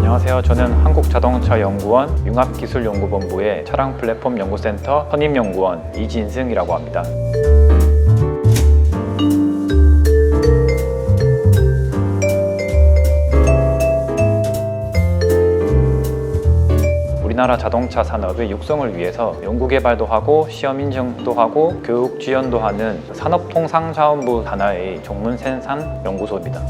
안녕하세요. 저는 한국자동차연구원 융합기술연구본부의 차량 플랫폼 연구센터 선임연구원 이진승이라고 합니다. 우리나라 자동차 산업의 육성을 위해서 연구개발도 하고 시험 인증도 하고 교육 지원도 하는 산업통상자원부 산하의 종문생산 연구소입니다.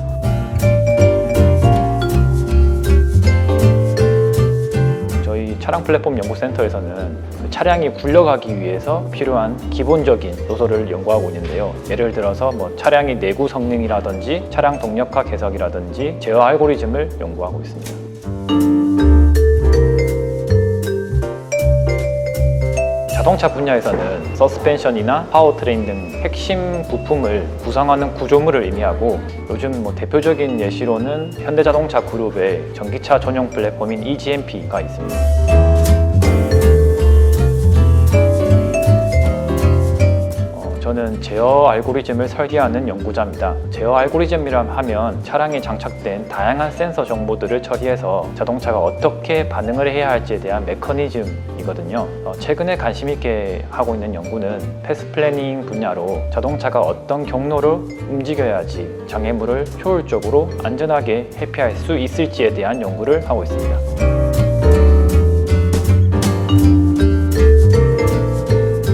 저희 차량 플랫폼 연구센터에서는 차량이 굴러가기 위해서 필요한 기본적인 요소를 연구하고 있는데요. 예를 들어서 차량의 내구 성능이라든지 차량 동력화 개선이라든지 제어 알고리즘을 연구하고 있습니다. 자동차 분야에서는 서스펜션이나 파워트레인 등 핵심 부품을 구성하는 구조물을 의미하고, 요즘 대표적인 예시로는 현대자동차 그룹의 전기차 전용 플랫폼인 EGMP가 있습니다. 저는 제어 알고리즘을 설계하는 연구자입니다. 제어 알고리즘이라 하면 차량에 장착된 다양한 센서 정보들을 처리해서 자동차가 어떻게 반응을 해야 할지에 대한 메커니즘이거든요. 최근에 관심 있게 하고 있는 연구는 패스 플래닝 분야로 자동차가 어떤 경로로 움직여야지 장애물을 효율적으로 안전하게 회피할 수 있을지에 대한 연구를 하고 있습니다.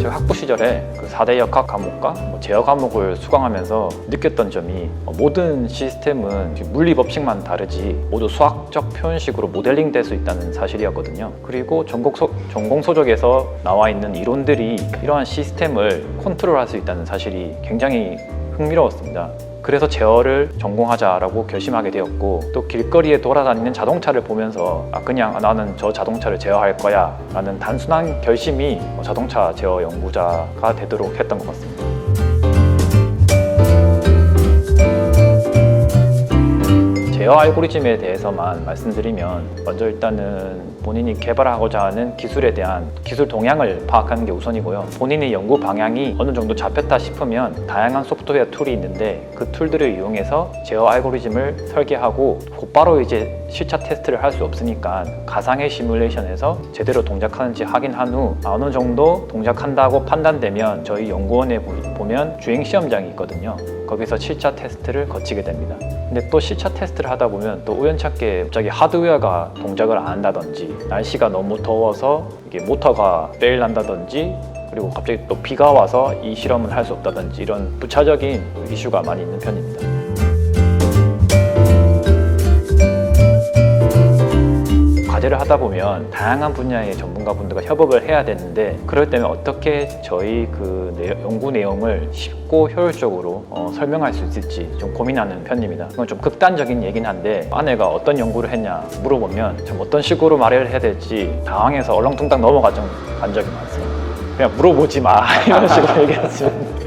학부 시절에 4대 역학 과목과 제어 과목을 수강하면서 느꼈던 점이, 모든 시스템은 물리 법칙만 다르지 모두 수학적 표현식으로 모델링 될 수 있다는 사실이었거든요. 그리고 전공 소적에서 나와 있는 이론들이 이러한 시스템을 컨트롤할 수 있다는 사실이 굉장히 흥미로웠습니다. 그래서 제어를 전공하자라고 결심하게 되었고, 또 길거리에 돌아다니는 자동차를 보면서 그냥 나는 저 자동차를 제어할 거야 라는 단순한 결심이 자동차 제어 연구자가 되도록 했던 것 같습니다. 제어 알고리즘에 대해서만 말씀드리면, 먼저 일단은 본인이 개발하고자 하는 기술에 대한 기술 동향을 파악하는 게 우선이고요. 본인의 연구 방향이 어느 정도 잡혔다 싶으면 다양한 소프트웨어 툴이 있는데 그 툴들을 이용해서 제어 알고리즘을 설계하고, 곧바로 이제 실차 테스트를 할 수 없으니까 가상의 시뮬레이션에서 제대로 동작하는지 확인한 후 어느 정도 동작한다고 판단되면 저희 연구원에 보면 주행 시험장이 있거든요. 거기서 실차 테스트를 거치게 됩니다. 근데 또 실차 테스트를 하다 보면 또 우연찮게 갑자기 하드웨어가 동작을 안 한다든지, 날씨가 너무 더워서 이게 모터가 페일 난다든지, 그리고 갑자기 또 비가 와서 이 실험을 할 수 없다든지, 이런 부차적인 이슈가 많이 있는 편입니다. 과제를 하다 보면 다양한 분야의 전문가분들과 협업을 해야 되는데, 그럴 때는 어떻게 저희 연구 내용을 쉽고 효율적으로 설명할 수 있을지 좀 고민하는 편입니다. 이건 좀 극단적인 얘긴 한데, 아내가 어떤 연구를 했냐 물어보면 좀 어떤 식으로 말을 해야 될지 당황해서 얼렁뚱땅 넘어간 적이 많습니다. 그냥 물어보지 마 이런 식으로 얘기했으면.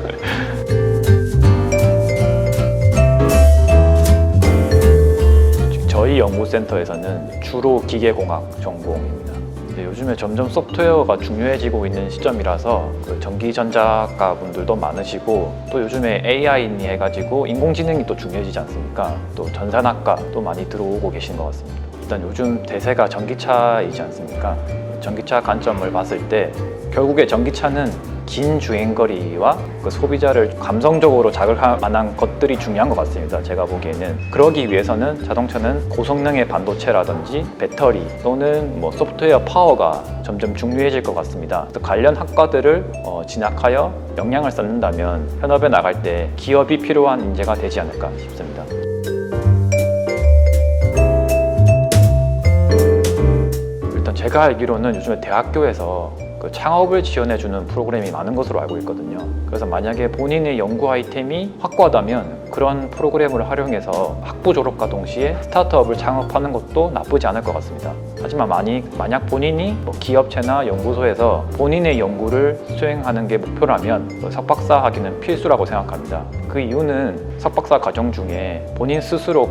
저희 연구센터에서는 주로 기계공학 전공입니다. 요즘에 점점 소프트웨어가 중요해지고 있는 시점이라서 전기전자과 분들도 많으시고, 또 요즘에 AI니 해가지고 인공지능이 또 중요해지지 않습니까? 또 전산학과도 많이 들어오고 계신 것 같습니다. 일단 요즘 대세가 전기차이지 않습니까? 전기차 관점을 봤을 때 결국에 전기차는 긴 주행거리와 소비자를 감성적으로 자극할 만한 것들이 중요한 것 같습니다. 제가 보기에는. 그러기 위해서는 자동차는 고성능의 반도체라든지 배터리 또는 소프트웨어 파워가 점점 중요해질 것 같습니다. 관련 학과들을 진학하여 역량을 쌓는다면 현업에 나갈 때 기업이 필요한 인재가 되지 않을까 싶습니다. 일단 제가 알기로는 요즘에 대학교에서 창업을 지원해주는 프로그램이 많은 것으로 알고 있거든요. 그래서 만약에 본인의 연구 아이템이 확고하다면 그런 프로그램을 활용해서 학부 졸업과 동시에 스타트업을 창업하는 것도 나쁘지 않을 것 같습니다. 하지만 만약 본인이 기업체나 연구소에서 본인의 연구를 수행하는 게 목표라면 석박사 학위는 필수라고 생각합니다. 그 이유는 석박사 과정 중에 본인 스스로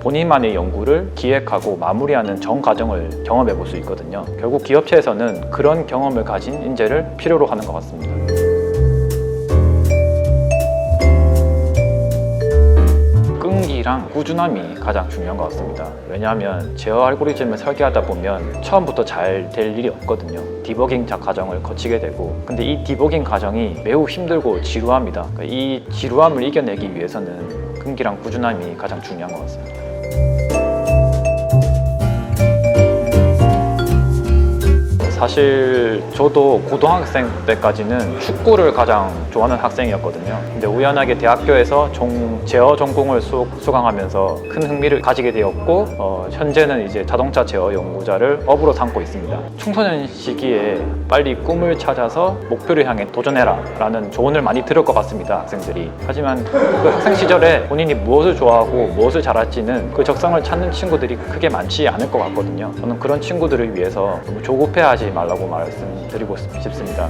본인만의 연구를 기획하고 마무리하는 전 과정을 경험해 볼 수 있거든요. 결국 기업체에서는 그런 경험을 가진 인재를 필요로 하는 것 같습니다. 성실이랑 꾸준함이 가장 중요한 것 같습니다. 왜냐하면 제어 알고리즘을 설계하다 보면 처음부터 잘 될 일이 없거든요. 디버깅 과정을 거치게 되고, 근데 이 디버깅 과정이 매우 힘들고 지루합니다. 그러니까 이 지루함을 이겨내기 위해서는 끈기랑 꾸준함이 가장 중요한 것 같습니다. 사실 저도 고등학생 때까지는 축구를 가장 좋아하는 학생이었거든요. 근데 우연하게 대학교에서 제어 전공을 수강하면서 큰 흥미를 가지게 되었고, 현재는 이제 자동차 제어 연구자를 업으로 삼고 있습니다. 청소년 시기에 빨리 꿈을 찾아서 목표를 향해 도전해라 라는 조언을 많이 들을 것 같습니다, 학생들이. 하지만 그 학생 시절에 본인이 무엇을 좋아하고 무엇을 잘할지는 그 적성을 찾는 친구들이 크게 많지 않을 것 같거든요. 저는 그런 친구들을 위해서 너무 조급해하지 말라고 말씀드리고 싶습니다.